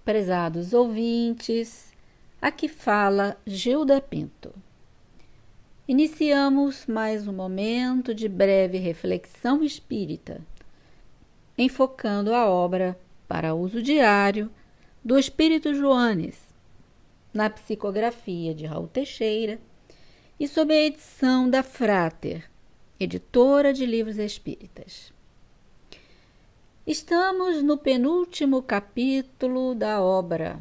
Prezados ouvintes, aqui fala Gilda Pinto. Iniciamos mais um momento de breve reflexão espírita, enfocando a obra para uso diário do Espírito Joanes, na psicografia de Raul Teixeira e sob a edição da Frater, editora de livros espíritas. Estamos no penúltimo capítulo da obra,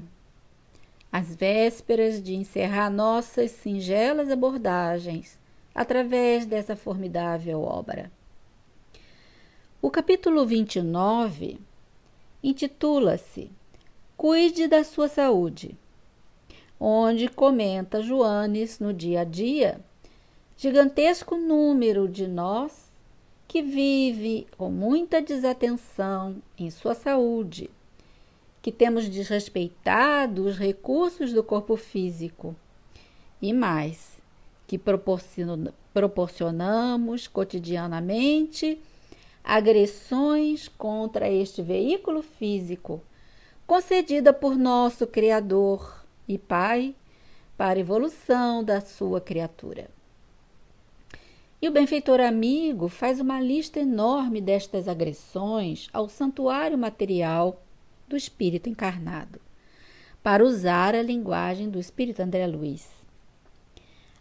às vésperas de encerrar nossas singelas abordagens através dessa formidável obra. O capítulo 29 intitula-se Cuide da sua saúde, onde comenta Joanes no dia a dia gigantesco número de nós que vive com muita desatenção em sua saúde, que temos desrespeitado os recursos do corpo físico e mais, que proporcionamos cotidianamente agressões contra este veículo físico, concedida por nosso Criador e Pai para a evolução da sua criatura. E o benfeitor amigo faz uma lista enorme destas agressões ao santuário material do espírito encarnado, para usar a linguagem do espírito André Luiz.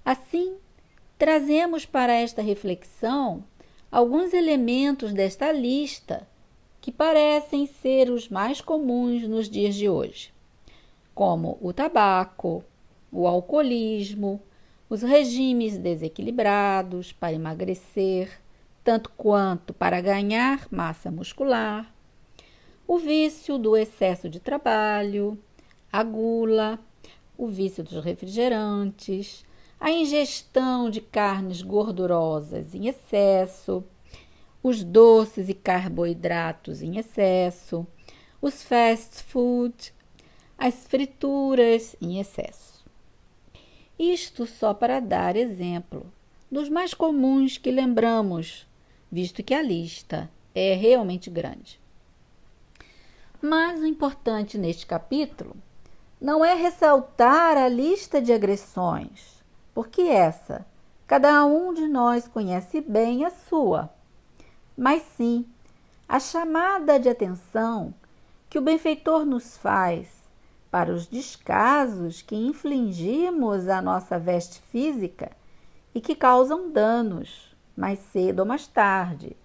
Assim, trazemos para esta reflexão alguns elementos desta lista que parecem ser os mais comuns nos dias de hoje, como o tabaco, o alcoolismo, os regimes desequilibrados para emagrecer, tanto quanto para ganhar massa muscular, o vício do excesso de trabalho, a gula, o vício dos refrigerantes, a ingestão de carnes gordurosas em excesso, os doces e carboidratos em excesso, os fast food, as frituras em excesso. Isto só para dar exemplo dos mais comuns que lembramos, visto que a lista é realmente grande. Mas o importante neste capítulo não é ressaltar a lista de agressões, porque essa, cada um de nós conhece bem a sua, mas sim a chamada de atenção que o benfeitor nos faz para os descasos que infligimos à nossa veste física e que causam danos mais cedo ou mais tarde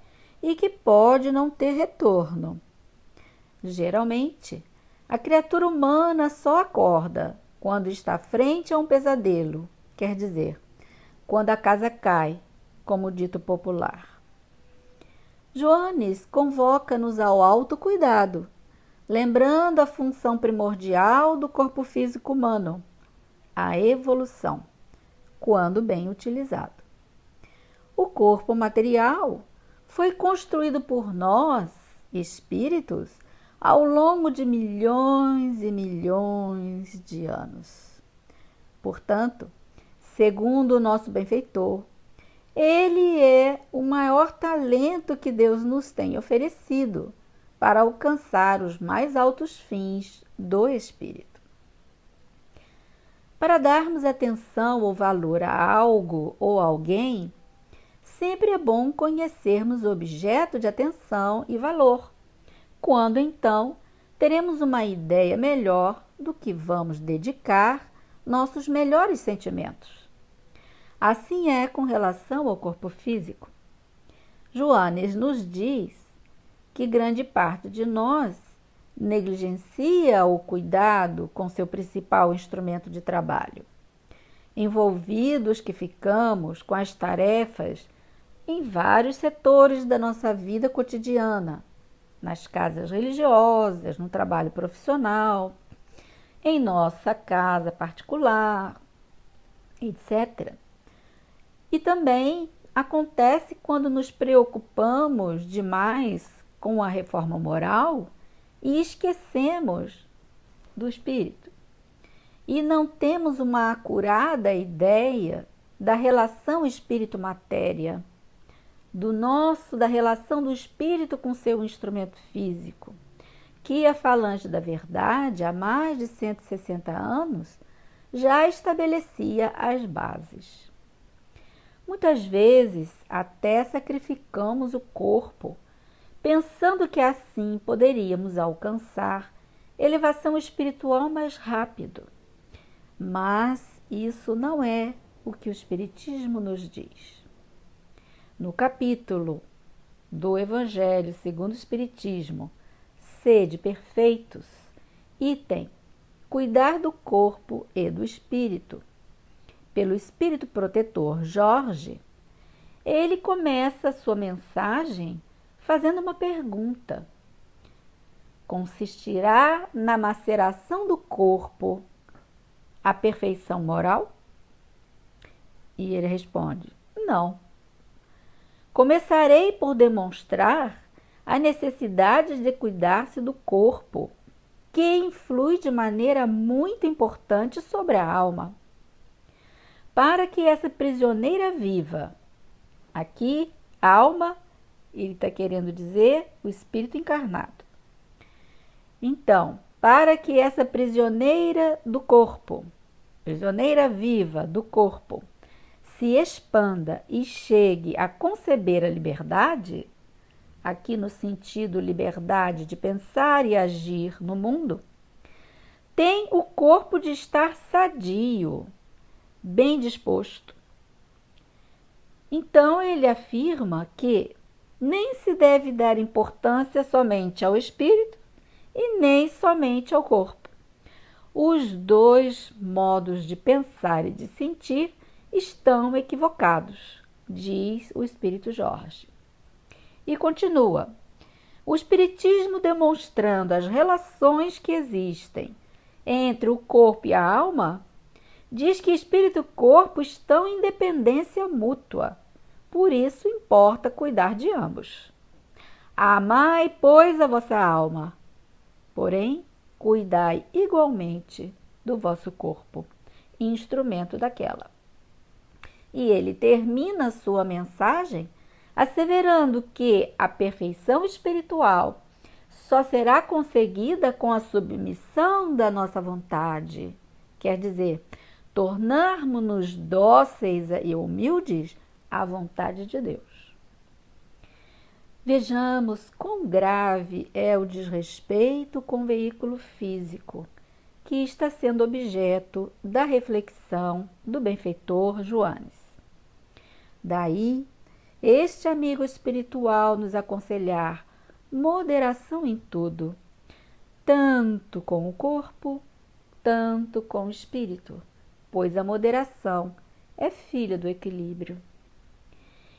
e que pode não ter retorno. Geralmente, a criatura humana só acorda quando está frente a um pesadelo, quer dizer, quando a casa cai, como dito popular. Joanes convoca-nos ao autocuidado, lembrando a função primordial do corpo físico humano, a evolução, quando bem utilizado. O corpo material foi construído por nós, espíritos, ao longo de milhões e milhões de anos. Portanto, segundo o nosso benfeitor, ele é o maior talento que Deus nos tem oferecido para alcançar os mais altos fins do espírito. Para darmos atenção ou valor a algo ou alguém, sempre é bom conhecermos o objeto de atenção e valor, quando então teremos uma ideia melhor do que vamos dedicar nossos melhores sentimentos. Assim é com relação ao corpo físico. Joanes nos diz que grande parte de nós negligencia o cuidado com seu principal instrumento de trabalho, envolvidos que ficamos com as tarefas em vários setores da nossa vida cotidiana, nas casas religiosas, no trabalho profissional, em nossa casa particular, etc. E também acontece quando nos preocupamos demais com a reforma moral e esquecemos do espírito. E não temos uma acurada ideia da relação espírito-matéria, da relação do espírito com seu instrumento físico, que a Falange da Verdade, há mais de 160 anos, já estabelecia as bases. Muitas vezes até sacrificamos o corpo, pensando que assim poderíamos alcançar elevação espiritual mais rápido. Mas isso não é o que o Espiritismo nos diz. No capítulo do Evangelho segundo o Espiritismo, Sede perfeitos, item, cuidar do corpo e do espírito, pelo espírito protetor Jorge, ele começa a sua mensagem fazendo uma pergunta. Consistirá na maceração do corpo a perfeição moral? E ele responde, não. Começarei por demonstrar a necessidade de cuidar-se do corpo, que influi de maneira muito importante sobre a alma. Para que essa prisioneira viva, aqui, alma, ele está querendo dizer o espírito encarnado. Então, para que essa prisioneira do corpo, prisioneira viva do corpo, se expanda e chegue a conceber a liberdade, aqui no sentido liberdade de pensar e agir no mundo, tem o corpo de estar sadio, bem disposto. Então ele afirma que nem se deve dar importância somente ao espírito e nem somente ao corpo. Os dois modos de pensar e de sentir estão equivocados, diz o Espírito Jorge. E continua, o Espiritismo demonstrando as relações que existem entre o corpo e a alma, diz que espírito e corpo estão em dependência mútua, por isso importa cuidar de ambos. Amai, pois, a vossa alma, porém, cuidai igualmente do vosso corpo, instrumento daquela. E ele termina sua mensagem asseverando que a perfeição espiritual só será conseguida com a submissão da nossa vontade, quer dizer, tornarmos-nos dóceis e humildes à vontade de Deus. Vejamos quão grave é o desrespeito com o veículo físico, que está sendo objeto da reflexão do benfeitor Joanes. Daí, este amigo espiritual nos aconselhar moderação em tudo, tanto com o corpo, tanto com o espírito, pois a moderação é filha do equilíbrio.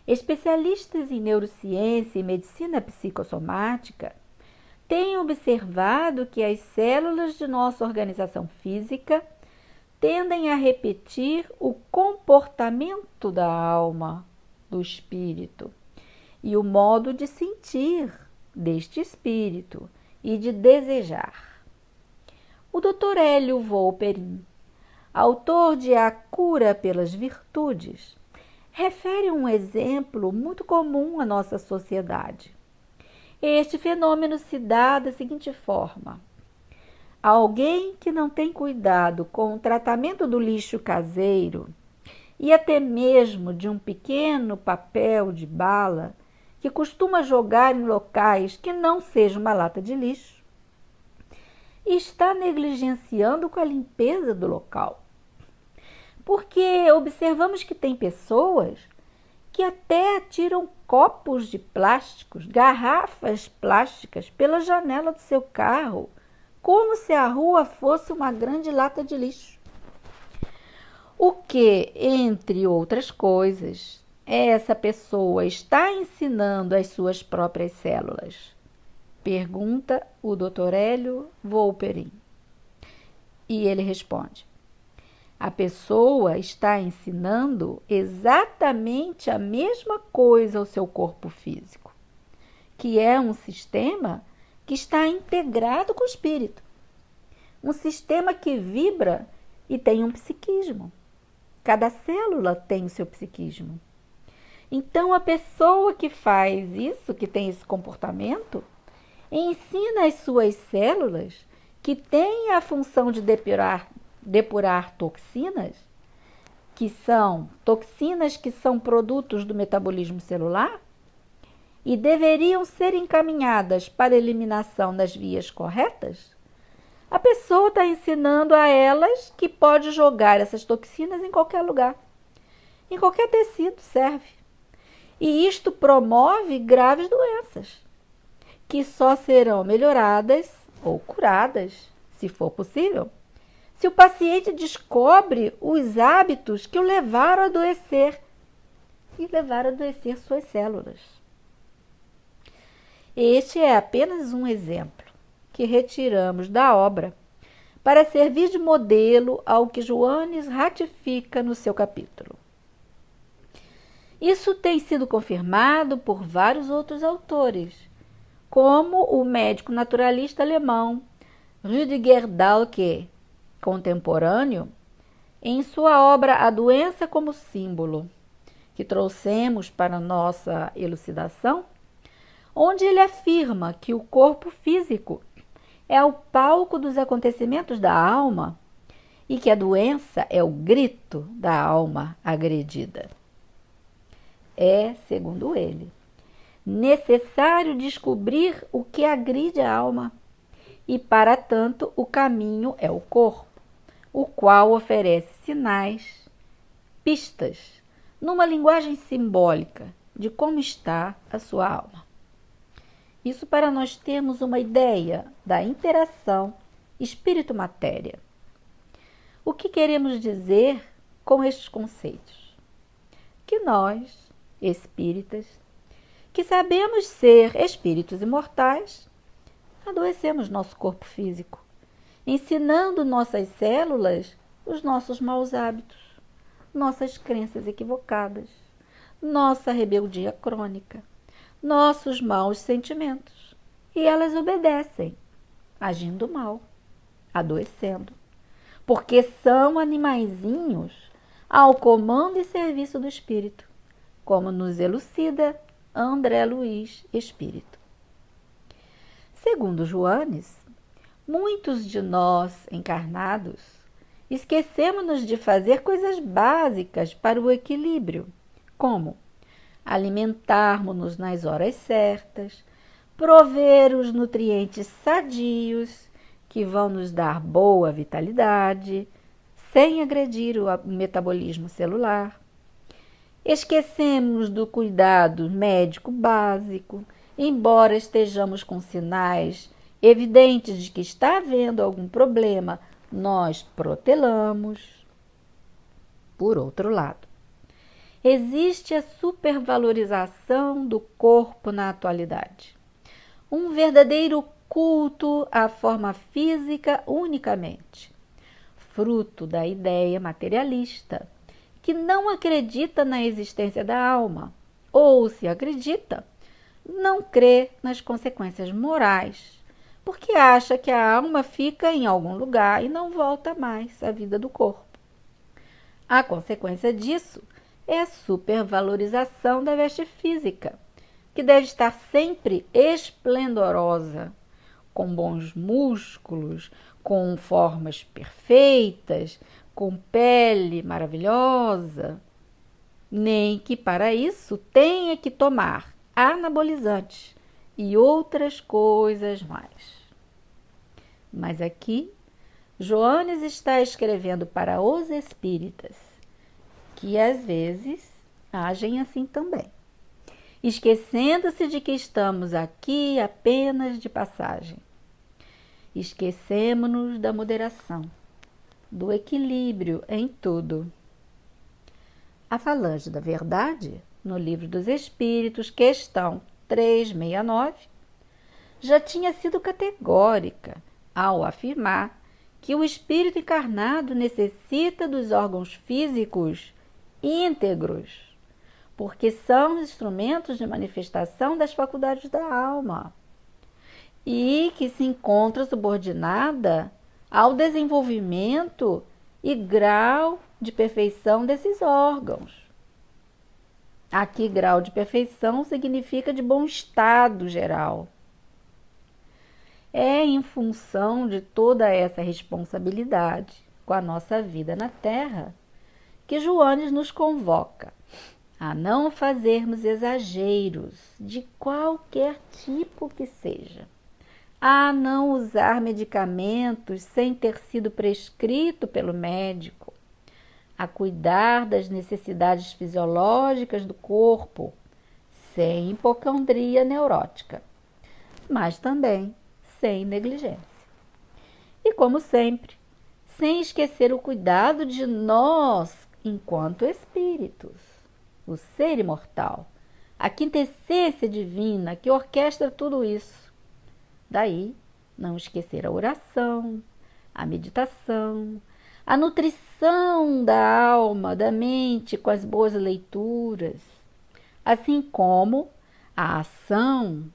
Especialistas em neurociência e medicina psicossomática têm observado que as células de nossa organização física tendem a repetir o comportamento da alma, do espírito, e o modo de sentir deste espírito e de desejar. O Dr. Hélio Wolperin, autor de A Cura pelas Virtudes, refere um exemplo muito comum à nossa sociedade. Este fenômeno se dá da seguinte forma: alguém que não tem cuidado com o tratamento do lixo caseiro e até mesmo de um pequeno papel de bala que costuma jogar em locais que não seja uma lata de lixo, está negligenciando com a limpeza do local. Porque observamos que tem pessoas que até atiram copos de plásticos, garrafas plásticas pela janela do seu carro, como se a rua fosse uma grande lata de lixo. O que, entre outras coisas, essa pessoa está ensinando às suas próprias células? Pergunta o Dr. Hélio Wolperin. E ele responde: a pessoa está ensinando exatamente a mesma coisa ao seu corpo físico, que é um sistema que está integrado com o espírito. Um sistema que vibra e tem um psiquismo. Cada célula tem o seu psiquismo. Então, a pessoa que faz isso, que tem esse comportamento, ensina às suas células, que têm a função de depurar toxinas, que são produtos do metabolismo celular, e deveriam ser encaminhadas para a eliminação das vias corretas, a pessoa está ensinando a elas que pode jogar essas toxinas em qualquer lugar. Em qualquer tecido serve. E isto promove graves doenças, que só serão melhoradas ou curadas, se for possível, se o paciente descobre os hábitos que o levaram a adoecer e levaram a adoecer suas células. Este é apenas um exemplo que retiramos da obra para servir de modelo ao que Joanes ratifica no seu capítulo. Isso tem sido confirmado por vários outros autores, como o médico naturalista alemão Rüdiger Dahlke, contemporâneo, em sua obra A Doença como Símbolo, que trouxemos para nossa elucidação, onde ele afirma que o corpo físico é o palco dos acontecimentos da alma e que a doença é o grito da alma agredida. É, segundo ele, necessário descobrir o que agride a alma e, para tanto, o caminho é o corpo, o qual oferece sinais, pistas, numa linguagem simbólica de como está a sua alma. Isso para nós termos uma ideia da interação espírito-matéria. O que queremos dizer com estes conceitos? Que nós, espíritas, que sabemos ser espíritos imortais, adoecemos nosso corpo físico, ensinando nossas células os nossos maus hábitos, nossas crenças equivocadas, nossa rebeldia crônica, nossos maus sentimentos, e elas obedecem, agindo mal, adoecendo, porque são animaizinhos ao comando e serviço do espírito, como nos elucida André Luiz Espírito. Segundo Joanes, muitos de nós encarnados esquecemos-nos de fazer coisas básicas para o equilíbrio, como alimentarmos-nos nas horas certas, prover os nutrientes sadios que vão nos dar boa vitalidade, sem agredir o metabolismo celular. Esquecemos do cuidado médico básico, embora estejamos com sinais evidentes de que está havendo algum problema, nós protelamos. Por outro lado, existe a supervalorização do corpo na atualidade. Um verdadeiro culto à forma física unicamente, fruto da ideia materialista, que não acredita na existência da alma, ou, se acredita, não crê nas consequências morais, porque acha que a alma fica em algum lugar e não volta mais à vida do corpo. A consequência disso é a supervalorização da veste física, que deve estar sempre esplendorosa, com bons músculos, com formas perfeitas, com pele maravilhosa, nem que para isso tenha que tomar anabolizantes e outras coisas mais. Mas aqui, Joanes está escrevendo para os espíritas, que às vezes agem assim também, esquecendo-se de que estamos aqui apenas de passagem. Esquecemos-nos da moderação, do equilíbrio em tudo. A Falange da Verdade, no Livro dos Espíritos, questão 369, já tinha sido categórica ao afirmar que o espírito encarnado necessita dos órgãos físicos íntegros, porque são instrumentos de manifestação das faculdades da alma, e que se encontra subordinada ao desenvolvimento e grau de perfeição desses órgãos. Aqui, grau de perfeição significa de bom estado geral. é em função de toda essa responsabilidade com a nossa vida na Terra que Joanes nos convoca a não fazermos exageros de qualquer tipo que seja, a não usar medicamentos sem ter sido prescrito pelo médico, a cuidar das necessidades fisiológicas do corpo, sem hipocondria neurótica, mas também sem negligência. E como sempre, sem esquecer o cuidado de nós enquanto espíritos, o ser imortal, a quinta essência divina que orquestra tudo isso. Daí, não esquecer a oração, a meditação, a nutrição da alma, da mente com as boas leituras, assim como a ação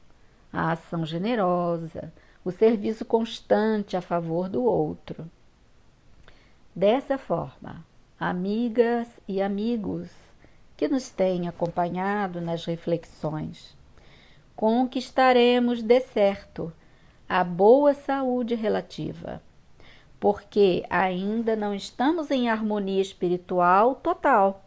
generosa, o serviço constante a favor do outro. Dessa forma, amigas e amigos que nos têm acompanhado nas reflexões, conquistaremos de certo a boa saúde relativa, porque ainda não estamos em harmonia espiritual total,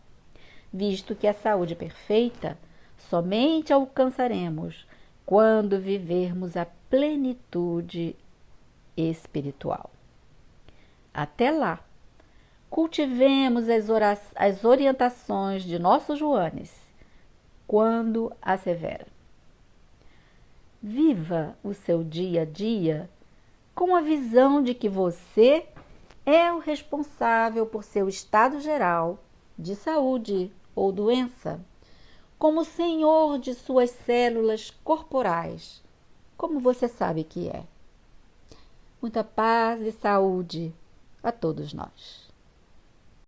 visto que a saúde perfeita somente alcançaremos quando vivermos a plenitude espiritual. Até lá, cultivemos as orientações de nosso Joanes, quando assevera: viva o seu dia a dia com a visão de que você é o responsável por seu estado geral de saúde ou doença, como senhor de suas células corporais, como você sabe que é. Muita paz e saúde a todos nós.